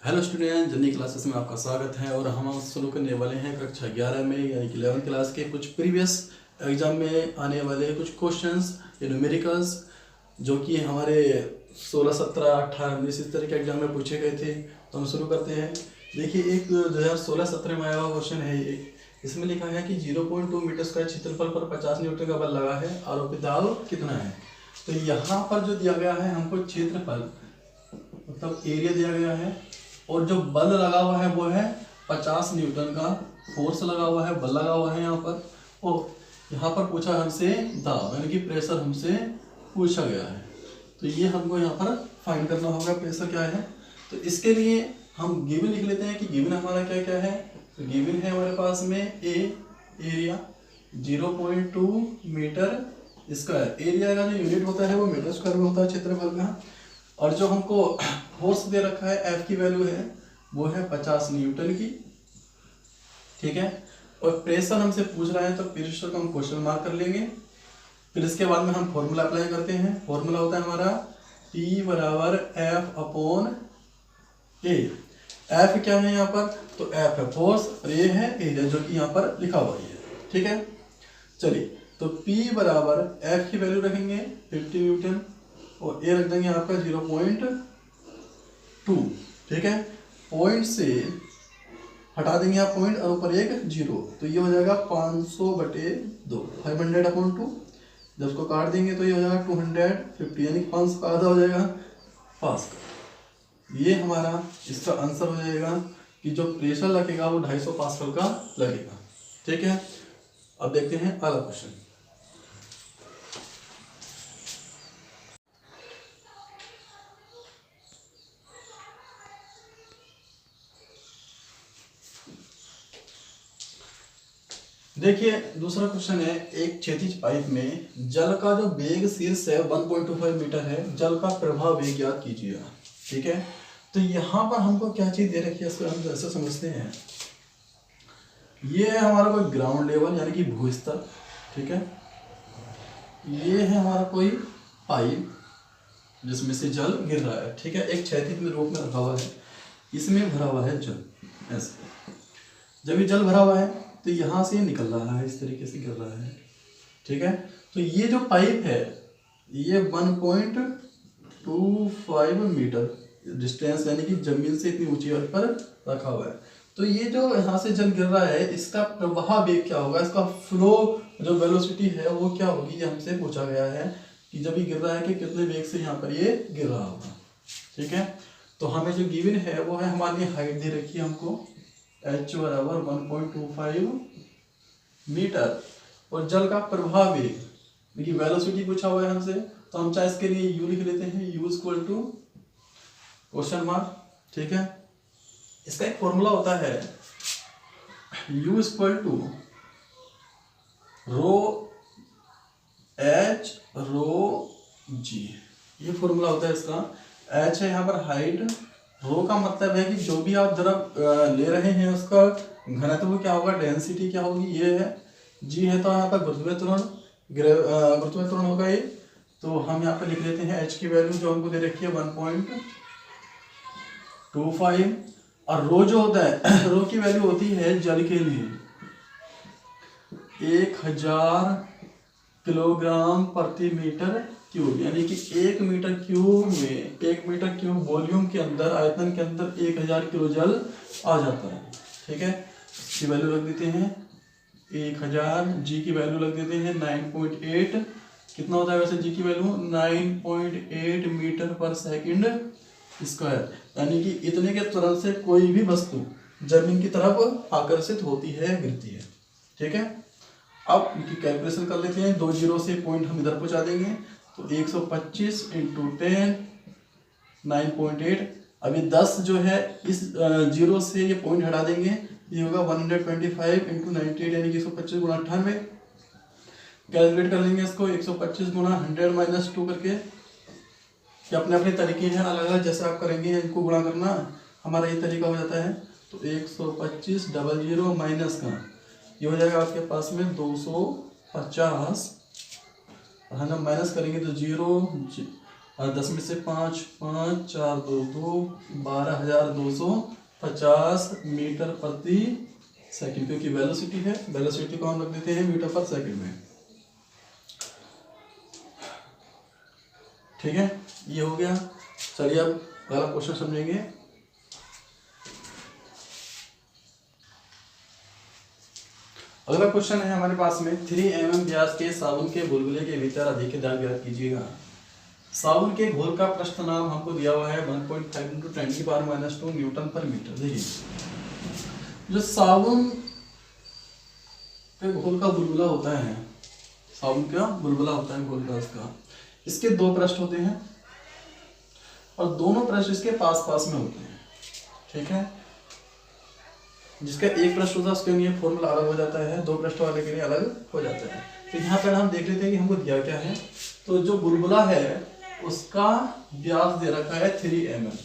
Hello student, journey classes में आपका स्वागत है। और हम शुरू करने वाले हैं कक्षा 11 में यानी कि 11th क्लास के कुछ प्रीवियस एग्जाम में आने वाले कुछ क्वेश्चंस या न्यूमेरिकल्स जो कि हमारे 16, 17, 18, 19 इस तरह के एग्जाम में पूछे गए थे। तो हम शुरू करते हैं। देखिए, एक 2016-17 में आया हुआ क्वेश्चन है। इसमें लिखा है कि 0.2 मीटर स्क्वायर क्षेत्रफल पर 50 न्यूटन का बल लगा है, आरोपित दाब कितना है। तो यहाँ पर जो दिया गया है हमको क्षेत्रफल मतलब एरिया दिया गया है, और जो बल लगा हुआ है वो है 50 न्यूटन का फोर्स लगा हुआ है, बल लगा हुआ है यहाँ पर। और यहाँ पर पूछा हमसे दाब यानी कि प्रेशर हमसे पूछा गया है। तो ये हमको यहाँ पर फाइंड करना होगा प्रेशर क्या है। तो इसके लिए हम गिवन लिख लेते हैं कि गिवन हमारा क्या क्या है। तो गिवन है हमारे पास में एरिया 0.2 मीटर स्क्वायर। एरिया का जो यूनिट होता है वो मीटर स्क्वायर में होता है क्षेत्रफल का। और जो हमको फोर्स दे रखा है एफ की वैल्यू है वो है 50 न्यूटन की, ठीक है। और प्रेशर हमसे पूछ रहा है तो प्रेशर को हम क्वेश्चन मार्क कर लेंगे। फिर इसके बाद में हम फॉर्मूला अप्लाई करते हैं। फॉर्मूला होता है हमारा P बराबर F अपॉन A। F क्या है यहाँ पर, तो F है फोर्स और A है एरिया जो कि यहाँ पर लिखा हुआ है, ठीक है। चलिए, तो P बराबर F की वैल्यू रखेंगे 50 न्यूटन और A रख देंगे आपका 0.2, ठीक है। पॉइंट से हटा देंगे आप पॉइंट और ऊपर एक जीरो, तो ये हो जाएगा 500/2 500/2। जब उसको काट देंगे तो ये हो जाएगा 250 यानी 500 का आधा हो जाएगा पास्कल। ये हमारा इसका आंसर हो जाएगा कि जो प्रेशर लगेगा वो 250 पास्कल का लगेगा, ठीक है। अब देखते हैं अगला क्वेश्चन। देखिए, दूसरा क्वेश्चन है, एक क्षैतिज पाइप में जल का जो वेग शीर्ष है 1.25 मीटर है, जल का प्रवाह वेग ज्ञात कीजिएगा, ठीक है। तो यहाँ पर हमको क्या चीज दे रखी है इसको हम ऐसे समझते हैं। ये है हमारा कोई ग्राउंड लेवल यानी कि भूस्तर, ठीक है। ये है हमारा कोई पाइप जिसमें से जल गिर रहा है, ठीक है। एक क्षैतिज में रूप में रखा हुआ है, इसमें भरा हुआ है जल। ऐसे जब ये जल भरा हुआ है तो यहाँ से निकल रहा है, इस तरीके से गिर रहा है, ठीक है। तो ये जो पाइप है ये 1.25 मीटर डिस्टेंस यानी कि जमीन से इतनी ऊंचाई पर रखा हुआ है। तो ये जो यहाँ से जल गिर रहा है इसका प्रवाह वेग क्या होगा, इसका फ्लो जो वेलोसिटी है वो क्या होगी, ये हमसे पूछा गया है कि जब ये गिर रहा है कि कितने वेग से यहाँ पर ये गिर रहा होगा, ठीक है। तो हमें जो गिवन है वो है हमारी हाइट दे रखी है हमको h बराबर 1.25 मीटर और जल का प्रवाह वेग देखिए वेलोसिटी पूछा हुआ है हमसे, तो हम चाहे इसके लिए u लिख लेते हैं, u equal to question mark, ठीक है। इसका एक फॉर्मूला होता है u equal to rho h rho g। ये फॉर्मूला होता है इसका। h है यहाँ पर हाइट, रो का मतलब है कि जो भी आप द्रव ले रहे हैं उसका घनत्व क्या होगा, डेंसिटी क्या होगी, ये है। जी है तो यहाँ पर गुरुत्वीय त्वरण होगा ये। तो हम यहाँ पर लिख लेते हैं h की वैल्यू जो हमको दे रखी है 1.25 और रो जो होता है रो की वैल्यू होती है जल के लिए 1000 किलोग्राम प्रति मीटर क्यूब, यानी कि 1 मीटर क्यूब में 1 मीटर क्यूब वॉल्यूम के अंदर आयतन के अंदर 1000 किलो जल आ जाता है, ठीक है। इसकी वैल्यू रख देते हैं 1000, जी की वैल्यू रख देते हैं 9.8। कितना होता है वैसे जी की वैल्यू 9.8 मीटर पर सेकंड स्क्वायर, यानी कि इतने के त्वरण से कोई भी वस्तु जमीन की तरफ आकर्षित होती है, गिरती है, ठीक है। अब इनकी कैलकुलेशन कर लेते हैं। 2 जीरो से पॉइंट हम इधर पहुंचा देंगे तो 125 इंटू 10 9.8। अभी 10 जो है इस जीरो से ये पॉइंट हटा देंगे, ये होगा 125 इंटू 98 यानी कि 125 गुणा 98। कैलकुलेट कर लेंगे इसको 125 गुणा 100 माइनस 2 करके। कि अपने अपने तरीके हैं अलग अलग, जैसे आप करेंगे इनको गुणा करना, हमारा ये तरीका हो जाता है। तो 125 00 माइनस का ये हो जाएगा आपके पास में 250 और हम माइनस करेंगे तो 0 और 10 में से 5, 5, 4, 2, 2, 12,250 मीटर प्रति सेकंड, क्योंकि वेलोसिटी है, वेलोसिटी को हम रख देते हैं मीटर पर सेकंड में। ठीक है, ये हो गया। चलिए अब अगला क्वेश्चन समझेंगे। अगला क्वेश्चन है हमारे पास में 3 mm व्यास के साबुन के बुलबुले के भीतर अधिक ध्यान ज्ञात कीजिएगा। साबुन के घोल का प्रस्थ नाम हमको दिया हुआ है 1.5 × 10⁻² न्यूटन पर मीटर। देखिए, जो साबुन के घोल का बुलबुला होता है, साबुन का बुलबुला होता है घोल का, उसका इसके 2 पृष्ठ होते हैं और दोनों पृष्ठ इसके पास पास में होते हैं। ठीक है, जिसका एक पृष्ठ होता है उसके लिए फॉर्मूला अलग हो जाता है, 2 पृष्ठ वाले के लिए अलग हो जाता है। तो यहाँ पर हम देख लेते हैं कि हमको दिया क्या है। तो जो बुलबुला है उसका व्यास दे रखा है 3 mm।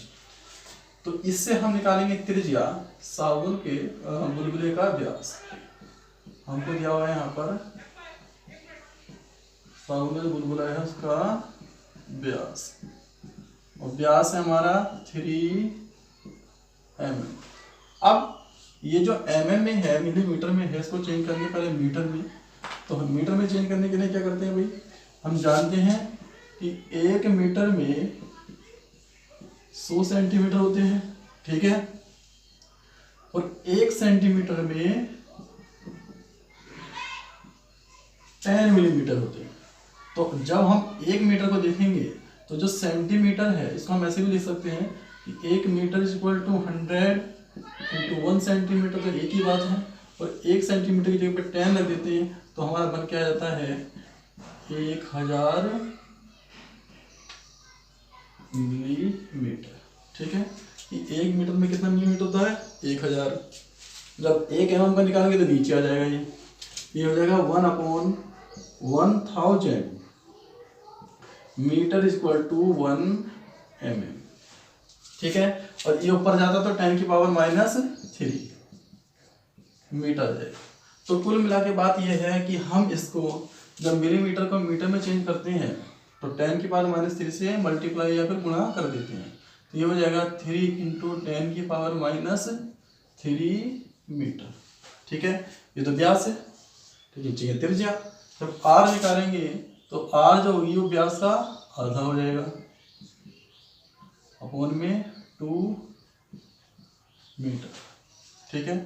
तो इससे हम निकालेंगे त्रिज्या साबुन के बुलबुले का व्यास। हमको दिया हुआ है यहाँ पर साबुन का जो बुलबुला है उसका व्यास, और व्यास है हमारा 3 mm। अब ये जो mm में है, मिलीमीटर में है, इसको चेंज करने पहले मीटर में। तो हम मीटर में चेंज करने के लिए क्या करते हैं भाई, हम जानते हैं कि 1 मीटर में 100 सेंटीमीटर होते हैं। ठीक है, और 1 सेंटीमीटर में 10 मिलीमीटर होते हैं। तो जब हम 1 मीटर को देखेंगे तो जो सेंटीमीटर है इसको हम ऐसे भी लिख सकते हैं कि 1 मीटर = 100 × 1 सेंटीमीटर, तो एक ही बात है। और 1 सेंटीमीटर की जगह पे 10 रख देते हैं तो हमारा बन क्या आ जाता है 1000 मिलीमीटर। ठीक है, कि 1 मीटर में कितना मिलीमीटर होता है 1000। जब 1 mm का निकालेंगे तो नीचे आ जाएगा, ये हो जाएगा 1/1000 मीटर = 1 mm। ठीक है, और ये ऊपर जाता तो 10⁻³ मीटर है। तो कुल मिला के बात यह है कि हम इसको जब मिलीमीटर को मीटर में चेंज करते हैं तो 10⁻³ से मल्टीप्लाई या फिर गुणा कर देते हैं। तो ये हो जाएगा 3 × 10⁻³ मीटर। ठीक है, ये तो व्यास है। ठीक है, चाहिए त्रिज्या। जब r निकालेंगे तो r जो होगी वो व्यास का आधा हो जाएगा, अपॉन में 2 मीटर। ठीक है,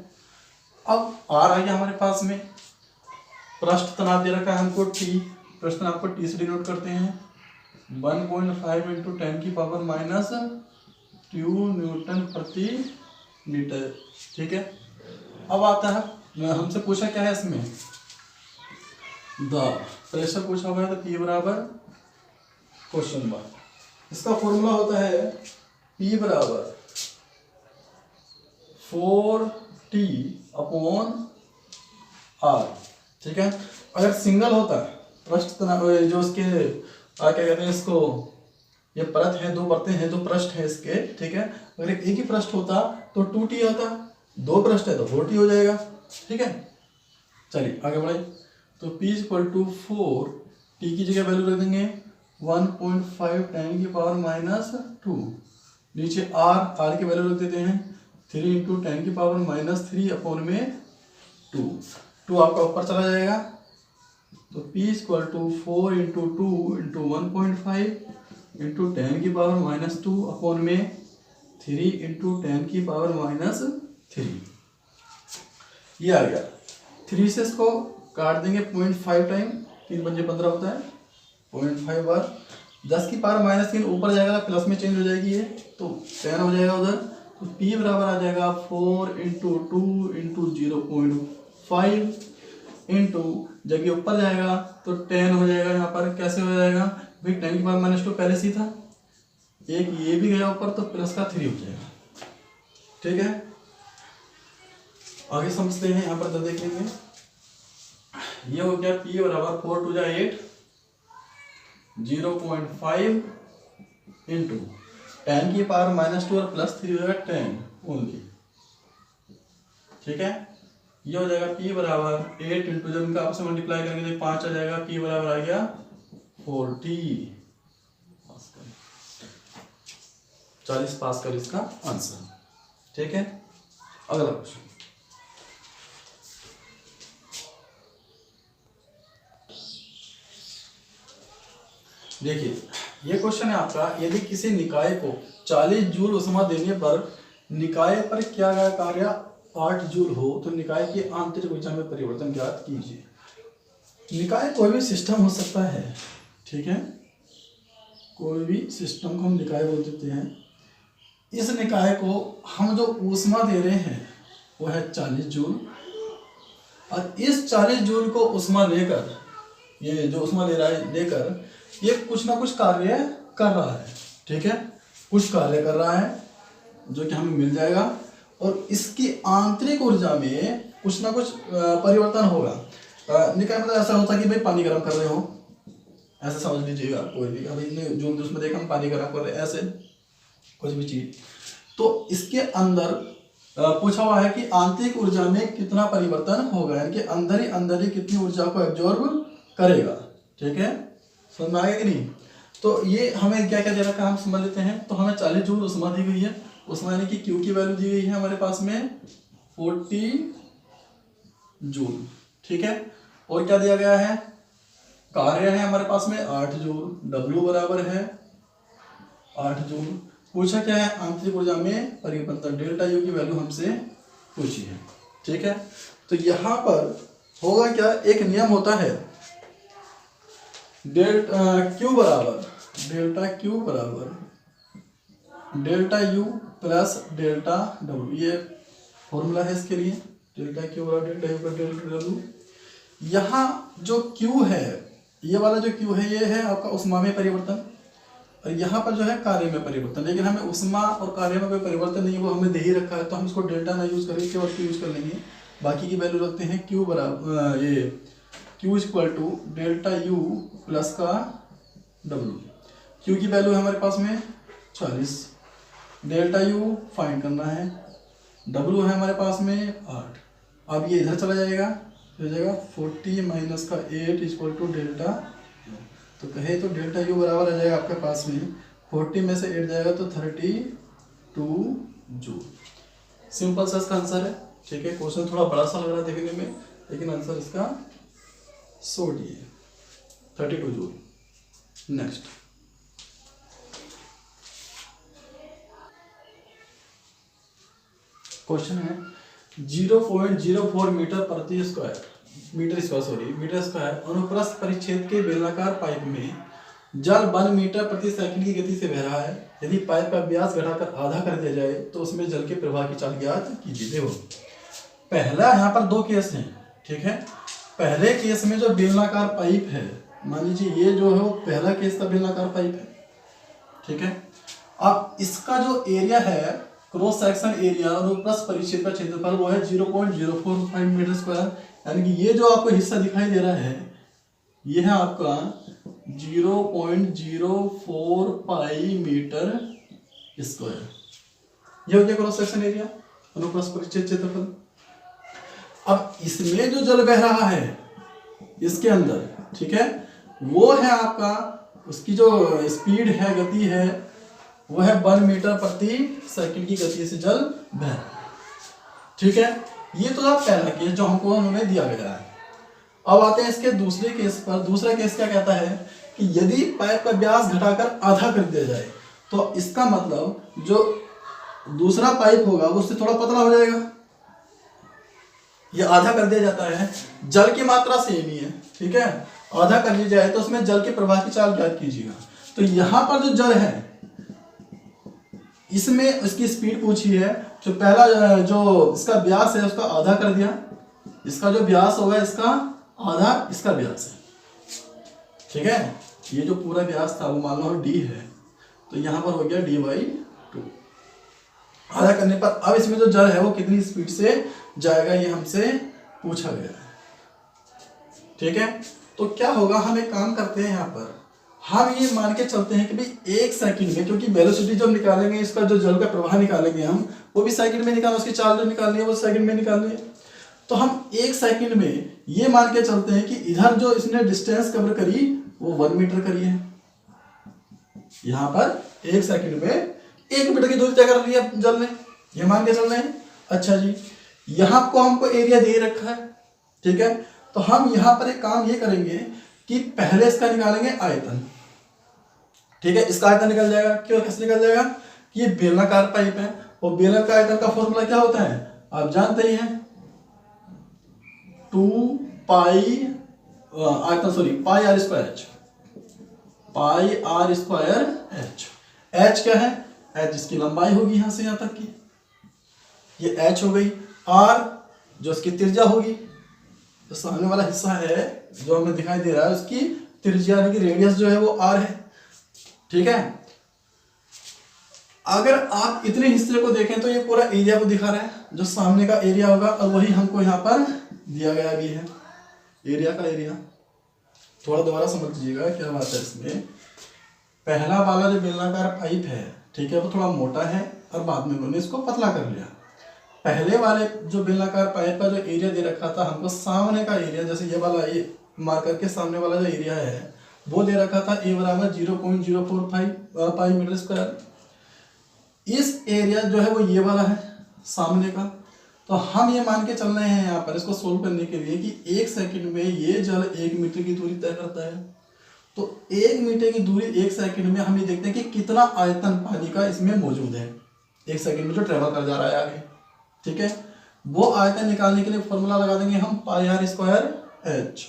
अब r आ गया हमारे पास में। पृष्ठ तनाव दे रखा है हमको t, पृष्ठ तनाव को t से डिनोट करते हैं 1.5 × 10⁻² न्यूटन प्रति मीटर। ठीक है, अब आता है हमसे पूछा क्या है इसमें द प्रेशर पूछा हुआ है। तो P बराबर क्वेश्चन मार्क, इसका फॉर्मूला होता है P बराबर 4T/R। ठीक है, अगर सिंगल होता पृष्ठ तनाव जो उसके क्या कहते हैं इसको, ये परत है, 2 परतें हैं, 2 पृष्ठ है इसके। ठीक है, अगर एक ही पृष्ठ होता तो 2T होता, 2 पृष्ठ है तो 4T हो जाएगा। ठीक है, चलिए आगे बढ़े। तो P = 4, T की जगह वैल्यू रख देंगे 1.5 10⁻²। नीचे R की वैल्यू रख देते हैं 3 × 10⁻³ अपॉन में 2 आपका ऊपर चला जाएगा। तो P = 4 × 2 × 1.5 × 10⁻² अपॉन में 3 × 10⁻³ ये आ गया। 3 से इसको काट देंगे 0.5 टाइम, 3 × 5 = 15 होता है, 0.5 बार 10⁻³ ऊपर जाएगा प्लस में चेंज हो जाएगी ये, तो 10 हो जाएगा उधर। तो P बराबर आ जाएगा 4 × 2 × 0.5 जबकि ऊपर जाएगा तो 10 हो जाएगा। यहाँ पर कैसे हो जाएगा भाई, 10⁻² पहले से ही था, एक ये भी गया ऊपर तो प्लस का 3 हो जाएगा। ठीक है, आगे समझते हैं। यहाँ पर देख लेंगे, ये हो गया P बराबर 4 × 2 = 8, 0.5 × 10⁻² और प्लस 3 हो जाएगा 10 ओनली। ठीक है, ये हो जाएगा P बराबर 8 × जब इनका आपस में मल्टीप्लाई करेंगे तो 5 आ जाएगा। P बराबर आ गया 40। 40 पास्कल इसका आंसर। ठीक है, अगला क्वेश्चन। देखिए ये क्वेश्चन है आपका, यदि किसी निकाय को 40 जूल ऊष्मा देने पर निकाय पर किया गया कार्य 8 जूल हो तो निकाय की आंतरिक ऊर्जा में परिवर्तन ज्ञात कीजिए। निकाय कोई भी सिस्टम हो सकता है, ठीक है, कोई भी सिस्टम को हम निकाय बोल देते हैं। इस निकाय को हम जो ऊष्मा दे रहे हैं वो है 40 जूल, और इस 40 जूल को ऊष्मा लेकर, ये जो ऊष्मा ले रहा है लेकर, ये कुछ ना कुछ कार्य कर रहा है। ठीक है, कुछ कार्य कर रहा है जो कि हमें मिल जाएगा, और इसकी आंतरिक ऊर्जा में कुछ ना कुछ परिवर्तन होगा। निकाय मतलब ऐसा होता है कि भाई पानी गर्म कर रहे हो, ऐसा समझ लीजिएगा। कोई भी अभी जो उसमें देखा हम पानी गर्म कर रहे हैं, ऐसे कुछ भी चीज, तो इसके अंदर पूछा हुआ है कि आंतरिक ऊर्जा में कितना परिवर्तन होगा, यानी कि अंदर ही कितनी ऊर्जा को एब्जॉर्ब करेगा। ठीक है, समझ में आएगा कि नहीं। तो ये हमें क्या क्या दे रखा है हम समझ लेते हैं। तो हमें 40 जूल ऊष्मा दी गई है, ऊष्मा यानी कि क्यू की वैल्यू दी गई है हमारे पास में 40 जूल। ठीक है, और क्या दिया गया है, कार्य है हमारे पास में 8 जूल, डब्ल्यू बराबर है 8 जूल। पूछा क्या है, आंतरिक ऊर्जा में परिवर्तन, डेल्टा यू की वैल्यू हमसे पूछी है। ठीक है, तो यहाँ पर होगा क्या, एक नियम होता है डेल्टा क्यू बराबर delta U plus delta W, ये फॉर्मूला है इसके लिए, डेल्टा क्यू बराबर delta U plus delta W. यहाँ जो क्यू है, ये वाला जो क्यू है, ये है आपका ऊष्मा में परिवर्तन, और यहाँ पर जो है कार्य में परिवर्तन। लेकिन हमें ऊष्मा और कार्य में कोई परिवर्तन नहीं है, वो हमें दे ही रखा है, तो हम इसको डेल्टा ना यूज करके केवल क्यू यूज कर लेंगे। बाकी की वैल्यू रखते हैं क्यू बराबर, ये Q equal to delta U plus का डब्ल्यू। क्यू की वैल्यू है हमारे पास में 40, डेल्टा यू फाइंड करना है, डब्ल्यू है हमारे पास में 8। अब ये इधर चला जाएगा, हो जाएगा 40 माइनस का 8 इक्वल टू डेल्टा, तो कहे तो डेल्टा यू बराबर आ जाएगा आपके पास में 40 में से 8 जाएगा तो 32 जूल। सिंपल सा इसका आंसर है। ठीक है, क्वेश्चन थोड़ा बड़ा सा लग रहा है देखने में, लेकिन आंसर इसका शॉर्ट ही है, 32 जूल। नेक्स्ट क्वेश्चन है 0.04 मीटर स्क्वायर अनुप्रस्थ परिच्छेद के बेलनाकार पाइप में जल 1 मीटर प्रति सेकंड की गति से बह रहा है। यदि पाइप का व्यास घटाकर आधा कर दिया जाए तो उसमें जल के प्रवाह की चाल ज्ञात कीजिए। देखो पहला यहाँ पर 2 केस हैं। ठीक है, पहले केस में जो बेलनाकार पाइप है, मान लीजिए ये जो है वो पहला केस का बेलनाकार पाइप है। ठीक है, अब इसका जो एरिया है, क्रॉस सेक्शन एरिया अनुप्रस्थ परिच्छेद का क्षेत्रफल वो है 0.045 मीटर स्क्वायर, यानी कि ये जो आपको हिस्सा दिखाई दे रहा है ये है आपका 0.045 मीटर स्क्वायर। ये हो गया क्रॉस सेक्शन एरिया अनुप्रस्थ परिच्छेद क्षेत्रफल। अब इसमें जो जल बह रहा है इसके अंदर, ठीक है, वो है आपका, उसकी जो स्पीड है, गति है, वो है 1 मीटर प्रति सेकंड की गति से जल बह रहा है। ठीक है, ये तो आप पहला केस जो हमको उन्होंने दिया गया है। अब आते हैं इसके दूसरे केस पर। दूसरा केस क्या कहता है कि यदि पाइप का व्यास घटाकर आधा कर दिया जाए तो इसका मतलब जो दूसरा पाइप होगा वो उससे थोड़ा पतला हो जाएगा। ये आधा कर दिया जाता है, जल की मात्रा सेम ही है। ठीक है, आधा कर ली जाए तो उसमें जल के प्रवाह की चाल ज्ञात कीजिएगा। तो यहां पर जो जल है इसमें इसकी स्पीड पूछी है, जो पहला जो इसका व्यास है उसका आधा कर दिया, इसका जो व्यास होगा इसका आधा इसका व्यास है। ठीक है, ये जो पूरा व्यास था वो मान लो डी है, तो यहां पर हो गया d/2 आधा करने पर। अब इसमें जो जल है वो कितनी स्पीड से जाएगा ये हमसे पूछा गया है। ठीक है, तो क्या होगा, हम एक काम करते हैं, यहाँ पर हम ये मान के चलते हैं कि भाई 1 सेकंड में, क्योंकि वेलोसिटी जब निकालेंगे इसका जो जल का प्रवाह निकालेंगे हम, वो भी सेकंड में निकालना, उसकी चाल जो निकालनी है वो सेकंड में निकालनी है। तो हम 1 सेकंड में ये मान के चलते हैं कि इधर जो इसने डिस्टेंस कवर करी वो 1 मीटर करी है। यहाँ पर 1 सेकंड में 1 मीटर की दूरी तय कर ली है जल ने, ये मान के चल रहे हैं। अच्छा जी, यहाँ को हमको एरिया दे रखा है, ठीक है। तो हम यहाँ पर एक काम ये करेंगे कि पहले इसका निकालेंगे आयतन, ठीक है। इसका आयतन निकल जाएगा, क्यों कैसे निकल जाएगा कि ये बेलनाकार पाइप है और बेलन का आयतन का फॉर्मूला क्या होता है आप जानते ही हैं, 2 पाई आयतन sorry pi R square H, pi R square H. H क्या है, एच इसकी लंबाई होगी यहां से यहां तक की, ये एच हो गई। आर जो इसकी त्रिज्या होगी, तो सामने वाला हिस्सा है जो हमें दिखाई दे रहा है उसकी त्रिज्या यानी कि रेडियस जो है वो आर है, ठीक है। अगर आप इतने हिस्से को देखें तो ये पूरा एरिया को दिखा रहा है, जो सामने का एरिया होगा, और वही हमको यहाँ पर दिया गया भी है एरिया का एरिया। थोड़ा दोबारा समझ लीजिएगा क्या बात है इसमें। पहला वाला जो बेलनाकार पाइप है, ठीक है, वो थोड़ा मोटा है और बाद में उन्होंने इसको पतला कर लिया। पहले वाले जो बेलनाकार पाइप का जो एरिया दे रखा था हमको, सामने का एरिया जैसे ये वाला ये मार करके सामने वाला जो एरिया है वो दे रखा था ए बराबर 0.045 पाई मीटर स्क्वायर। इस एरिया जो है वो ये वाला है सामने का। तो हम ये मान के चल रहे हैं यहाँ पर इसको सोल्व करने के लिए कि 1 सेकंड में ये जल 1 मीटर की दूरी तय करता है। तो 1 मीटर की दूरी 1 सेकंड में हम ये देखते हैं कि कितना आयतन पानी का इसमें मौजूद है 1 सेकंड में जो ट्रेवल कर जा रहा है आगे, ठीक है। वो आयतन निकालने के लिए फॉर्मूला लगा देंगे हम पाई आर स्क्वायर एच।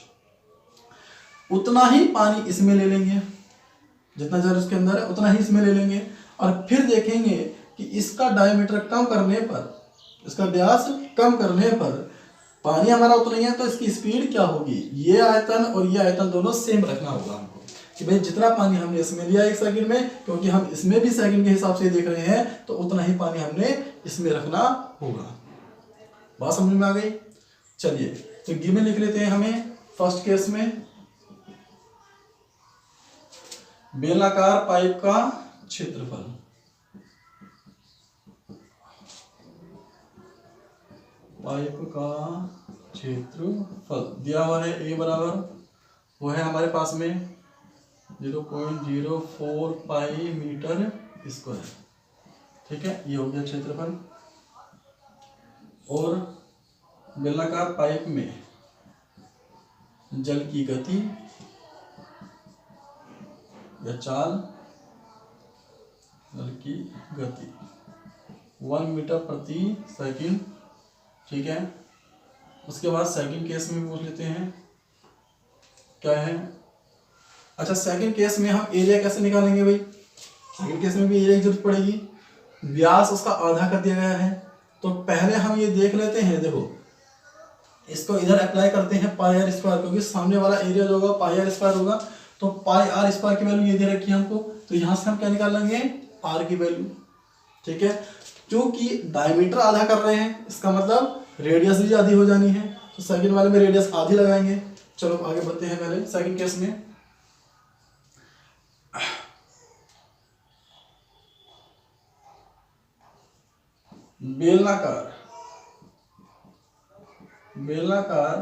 उतना ही पानी इसमें ले लेंगे, जितना जल उसके अंदर है उतना ही इसमें ले लेंगे, और फिर देखेंगे कि इसका डायमीटर कम करने पर, इसका व्यास कम करने पर पानी हमारा उतना ही है, तो इसकी स्पीड क्या होगी, ये आयतन और ये आयतन दोनों सेम रखना होगा हमको कि भाई जितना पानी हमने इसमें लिया 1 सेकंड में, क्योंकि हम इसमें भी सेकंड के हिसाब से देख रहे हैं, तो उतना ही पानी हमने इसमें रखना होगा। बात समझ में आ गई। चलिए तो गिवन लिख लेते हैं हमें। फर्स्ट केस में बेलनाकार पाइप का क्षेत्रफल, पाइप का क्षेत्रफल दिया हुआ है ए बराबर वो है हमारे पास में 0.04 पाई मीटर स्क्वायर, ठीक है। ये हो गया क्षेत्रफल। और बेलनाकार पाइप में जल की गति या चाल, जल की गति 1 मीटर प्रति सेकंड, ठीक है। उसके बाद सेकंड केस में पूछ लेते हैं क्या है। अच्छा, सेकंड केस में हम एरिया कैसे निकालेंगे भाई। सेकंड केस में भी एरिया की जरूरत पड़ेगी। व्यास उसका आधा कर दिया गया है, तो पहले हम ये देख लेते हैं। देखो इसको इधर अप्लाई करते हैं पाई आर स्क्वायर, क्योंकि सामने वाला एरिया जो होगा पाई आर स्क्वायर होगा, तो पाई आर स्क्वायर की वैल्यू ये दे रखी है हमको, तो यहां से हम क्या निकाल लेंगे आर की वैल्यू, ठीक है। क्योंकि डायमीटर आधा कर रहे हैं, इसका मतलब रेडियस भी आधी हो जानी है, तो सेकंड वाले में रेडियस आधी लगाएंगे। चलो आगे बढ़ते हैं। पहले सेकंड केस में बेलनाकार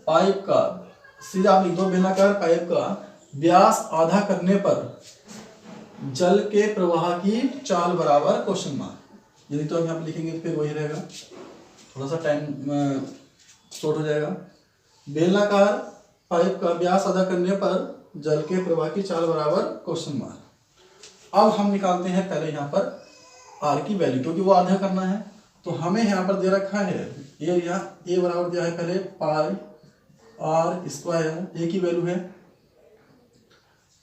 पाइप का, सीधा आप लिख दो बेलनाकार पाइप का व्यास आधा करने पर जल के प्रवाह की चाल बराबर क्वेश्चन मार्क। यदि तो हम यहाँ पे लिखेंगे तो फिर वही रहेगा, थोड़ा सा टाइम शॉर्ट हो जाएगा। बेलनाकार पाइप का व्यास आधा करने पर जल के प्रवाह की चाल बराबर क्वेश्चन मार्क। अब हम निकालते हैं पहले यहाँ पर आर की वैल्यू, क्योंकि वो आधा करना है। तो हमें यहाँ पर दे रखा है एरिया, ए बराबर दिया है पहले पाई आर स्क्वायर, ए की वैल्यू है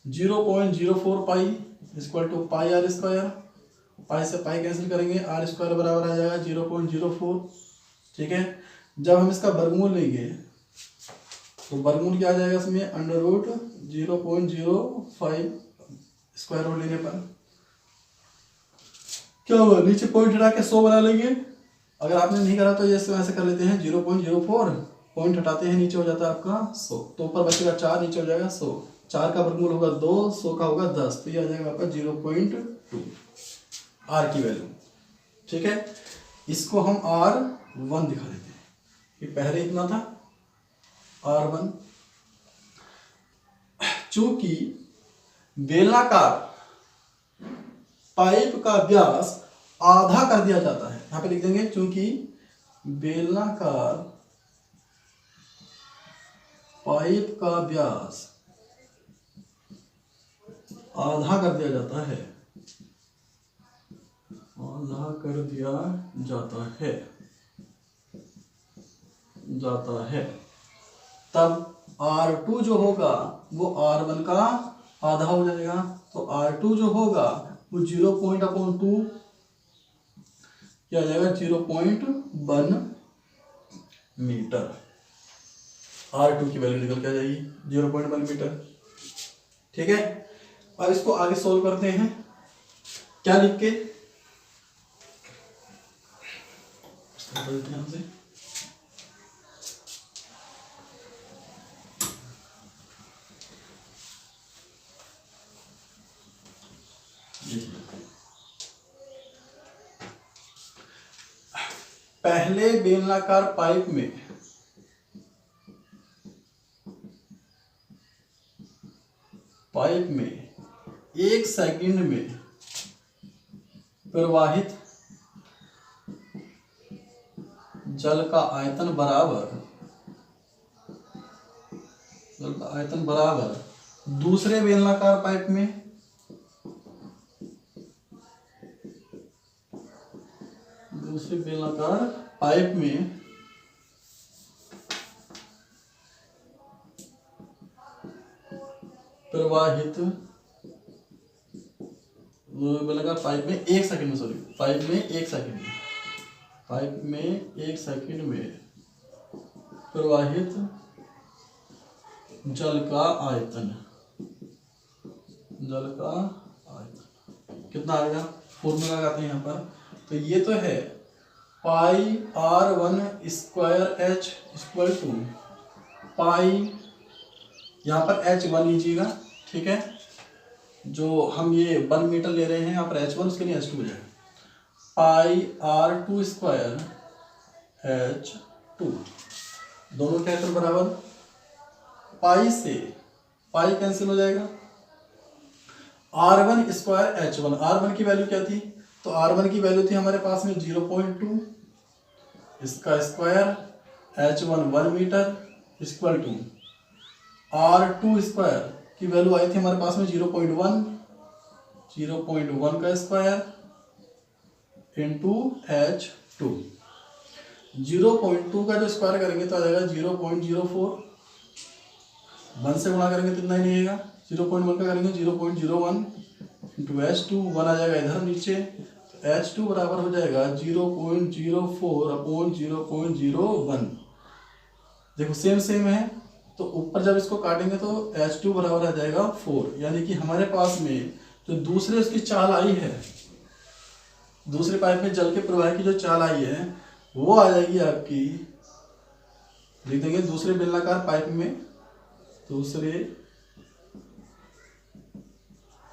0.04 pi equal to pi R square. Pi से पाई कैंसिल करेंगे, आर स्क्वायर बराबर आ जाएगा 0.04, ठीक है। जब हम इसका वर्गमूल लेंगे तो वर्गमूल क्या आ जाएगा इसमें, अंडर रूट 0.05 स्क्वायर रूट लेने पर क्या होगा, नीचे पॉइंट हटा के 100 बना लेंगे। अगर आपने नहीं करा तो ये ऐसे कर लेते हैं 0.04, पॉइंट हटाते हैं नीचे हो जाता है आपका 100, तो ऊपर बचेगा 4, नीचे हो जाएगा 100। 4 का वर्गमूल होगा 2, 100 का होगा 10, तो ये आ जाएगा आपका 0.2 आर की वैल्यू, ठीक है। इसको हम R1 दिखा देते हैं, ये पहले इतना था R1। चूंकि बेलनाकार पाइप का व्यास आधा कर दिया जाता है। यहाँ पे लिख देंगे चूंकि बेलनाकार पाइप का व्यास आधा कर दिया जाता है, आधा कर दिया जाता है, तब R2 जो होगा वो R1 का आधा हो जाएगा। तो R2 जो होगा वो 0.2 क्या आ जाएगा, 0.1 मीटर। R2 की वैल्यू निकल के आ जाएगी 0.1 मीटर। ठीक है, अब इसको आगे सोल्व करते हैं। क्या लिख के ध्यान से पहले बेलनाकार पाइप में एक सेकंड में प्रवाहित जल का आयतन बराबर दूसरे बेलनाकार पाइप में प्रवाहित बेलनाकार पाइप में एक सेकंड में प्रवाहित जल का आयतन कितना आएगा, फॉर्मूला लगाते हैं यहाँ पर। तो ये तो है pi R1 square H equal to pi, यहाँ पर H1 लीजिएगा, ठीक है, जो हम ये 1 मीटर ले रहे हैं यहाँ पर H1, उसके लिए H2 हो जाएगा पाई R2 स्क्वायर H2, दोनों के आयतन बराबर, पाई से पाई कैंसिल हो जाएगा, R1 स्क्वायर H1, R1 की वैल्यू क्या थी, तो R1 की वैल्यू थी हमारे पास में 0.2, इसका square H1 1 metre equal to R2 square की वैल्यू आई थी हमारे पास में 0.1 का स्क्वायर इंटू H2, 0.2 का जो स्क्वायर करेंगे तो आ जाएगा 0.04, 1 से गुणा करेंगे तो इतना ही नहीं आएगा, 0.1 का करेंगे 0.01 इंटू H2, 1 आ जाएगा इधर नीचे, तो H2 बराबर हो जाएगा 0.04 अपॉन 0.01। देखो सेम है, तो ऊपर जब इसको काटेंगे तो H2 बराबर आ जाएगा 4, यानी कि हमारे पास में जो दूसरे उसकी चाल आई है, दूसरे पाइप में जल के प्रवाह की जो चाल आई है वो आ जाएगी आपकी, लिख देंगे दूसरे बेलनाकार पाइप में, दूसरे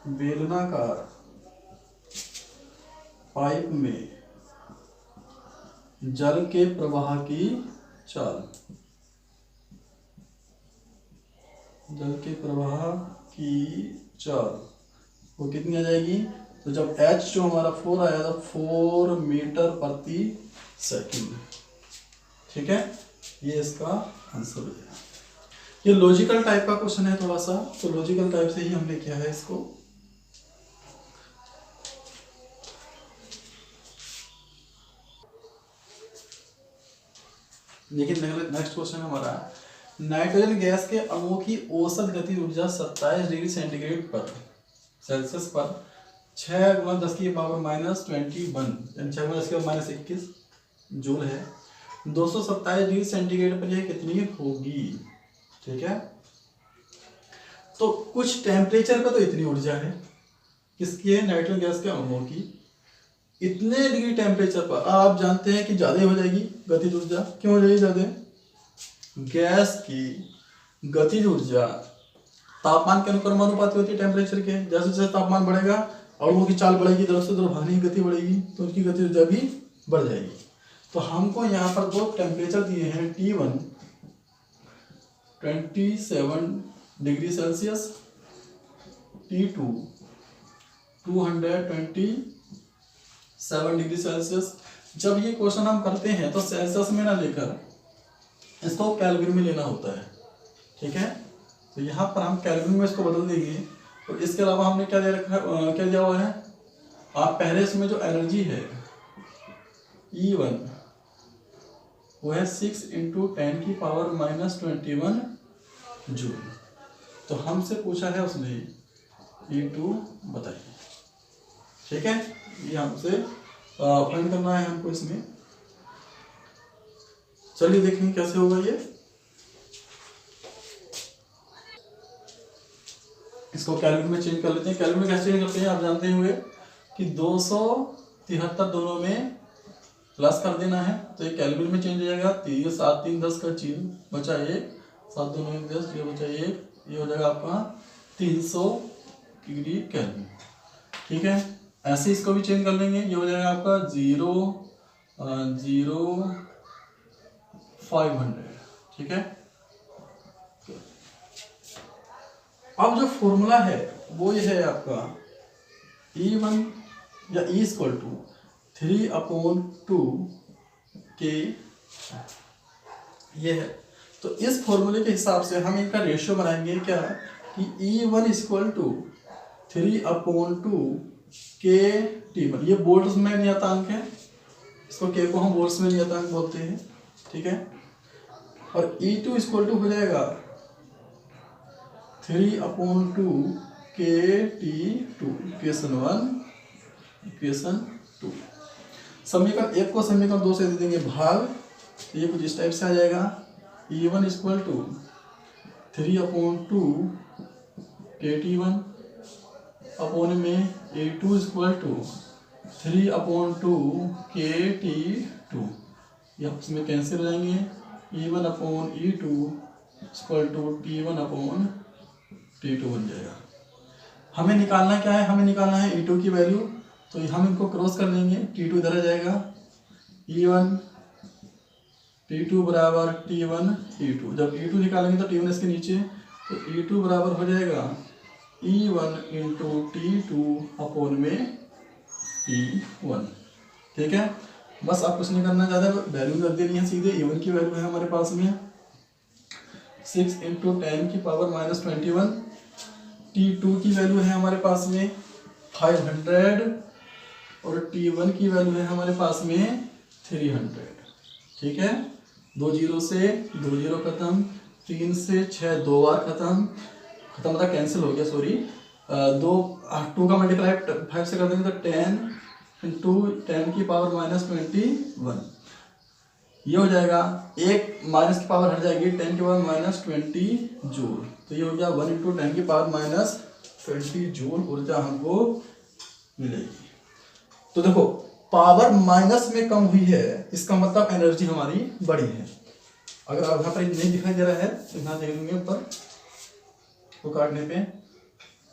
बेलनाकार पाइप में जल के प्रवाह की चाल, वो कितनी आ जाएगी, तो जब H जो हमारा 4 आया था 4 मीटर प्रति सेकंड। ठीक है, ये इसका आंसर हो जाएगा। ये लॉजिकल टाइप का क्वेश्चन है थोड़ा सा, तो लॉजिकल टाइप से ही हमने किया है इसको। लेकिन नेक्स्ट क्वेश्चन हमारा, नाइट्रोजन गैस के अणुओं की औसत गति ऊर्जा 27 डिग्री सेंटीग्रेड पर सेल्सियस पर 6 × 10⁻⁻21 यानी 6 × 10⁻21 जूल है। 227 डिग्री सेंटीग्रेड पर यह कितनी होगी। ठीक है, तो कुछ टेम्परेचर पर तो इतनी ऊर्जा है, किसकी है, नाइट्रोजन गैस के अणुओं की। इतने डिग्री टेम्परेचर पर आप जानते हैं कि ज़्यादा हो जाएगी गतिज ऊर्जा। क्यों हो जाएगी ज़्यादा, गैस की गतिज ऊर्जा तापमान के अनुपाती होती है टेम्परेचर के। जैसे जैसे तापमान बढ़ेगा अणुओं की चाल बढ़ेगी, तरफ से तरफ भागने की गति बढ़ेगी, तो उनकी गति ऊर्जा भी बढ़ जाएगी। तो हमको यहाँ पर दो टेम्परेचर दिए हैं, T1 27 degree Celsius, T2 227 degree Celsius. जब ये क्वेश्चन हम करते हैं तो सेल्सियस में ना लेकर इसको केल्विन में लेना होता है, ठीक है। तो यहाँ पर हम केल्विन में इसको बदल देंगे। तो इसके अलावा हमने क्या दे रखा है, क्या दिया हुआ है, आप पहले इसमें जो एनर्जी है E1 वो है 6 × 10⁻⁻21 जूल। तो हमसे पूछा है उसने E2 बताइए, ठीक है। ये हमसे फाइंड करना है हमको इसमें। चलिए देखेंगे कैसे होगा ये। इसको केल्विन में चेंज कर लेते हैं। केल्विन में कैसे चेंज करते हैं आप जानते होंगे कि 273 दोनों में प्लस कर देना है, तो ये केल्विन में चेंज हो जाएगा। 3 7 3 10 का चीज बचा 1, 7 2 9 10, ये बचा 1, ये हो जाएगा आपका 300 डिग्री केल्विन, ठीक है। ऐसे इसको भी चेंज कर लेंगे, ये हो जाएगा आपका 0,0500, ठीक है। अब जो फॉर्मूला है वो ये है आपका E1 या E = 3/2K, ये है। तो इस फॉर्मूले के हिसाब से हम इनका रेशियो बनाएंगे क्या कि E1 = 3/2KT1। ये बोल्ट्स में नियतांक है, इसको K को हम बोल्ट्स में नियतांक बोलते हैं, ठीक है। और E2 = हो जाएगा 3/2KT2, इक्वेशन 1 इक्वेशन 2। समीकरण 1 को समीकरण 2 से दे देंगे भाग, तो ये कुछ इस टाइप से आ जाएगा। E1 = 3/2KT1 अपॉन में E2 = 3/2KT2। ये आपस में कैंसिल हो जाएंगे। E1/E2 = T1/T2 बन जाएगा। हमें निकालना क्या है, हमें निकालना है E2 की वैल्यू। तो हम इनको क्रॉस कर लेंगे, T2 इधर आ जाएगा, E1 T2 बराबर T1 E2। जब E2 निकालेंगे तो T1 इसके नीचे, तो E2 बराबर हो जाएगा E1 × T2 अपॉन में T1, ठीक है। बस आप कुछ नहीं करना, ज़्यादा वैल्यू रख देनी है सीधे। E1 की वैल्यू है हमारे पास में 6 × 10⁻⁻21। T2 की वैल्यू है हमारे पास में 500 और T1 की वैल्यू है हमारे पास में 300, ठीक है। 2 0 से 2 0 खत्म, 3 से 6 2 बार खत्म था, कैंसिल हो गया, सॉरी। 2 का मल्टीप्लाई 5 से कर देंगे तो 10 × 10⁻⁻21, ये हो जाएगा। एक माइनस की पावर हट जाएगी, 10⁻⁻20 जूल। तो ये हो गया 1 × 10⁻⁻20 जूल ऊर्जा हमको मिलेगी। तो देखो पावर माइनस में कम हुई है, इसका मतलब एनर्जी हमारी बढ़ी है। अगर आप यहाँ पर नहीं दिखाई दे रहा है तो यहाँ देख लेंगे ऊपर, तो काटने पे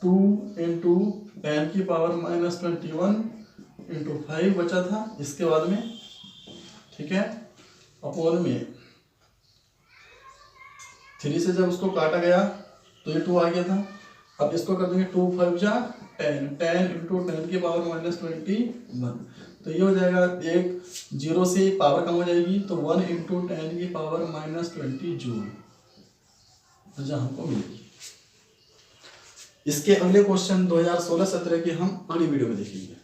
2 × 10⁻⁻21 × 5 बचा था इसके बाद में, ठीक है। अपॉन में 3 से जब उसको काटा गया तो ये 2 आ गया था। अब इसको कर देंगे 2 5 जा 10, 10 × 10⁻⁻21, तो ये हो जाएगा। एक 0 से पावर कम हो जाएगी, तो 1 × 10⁻⁻20 जूल ऊर्जा हमको मिलेगी। इसके अगले क्वेश्चन 2016-17 के हम अगली वीडियो में देखेंगे।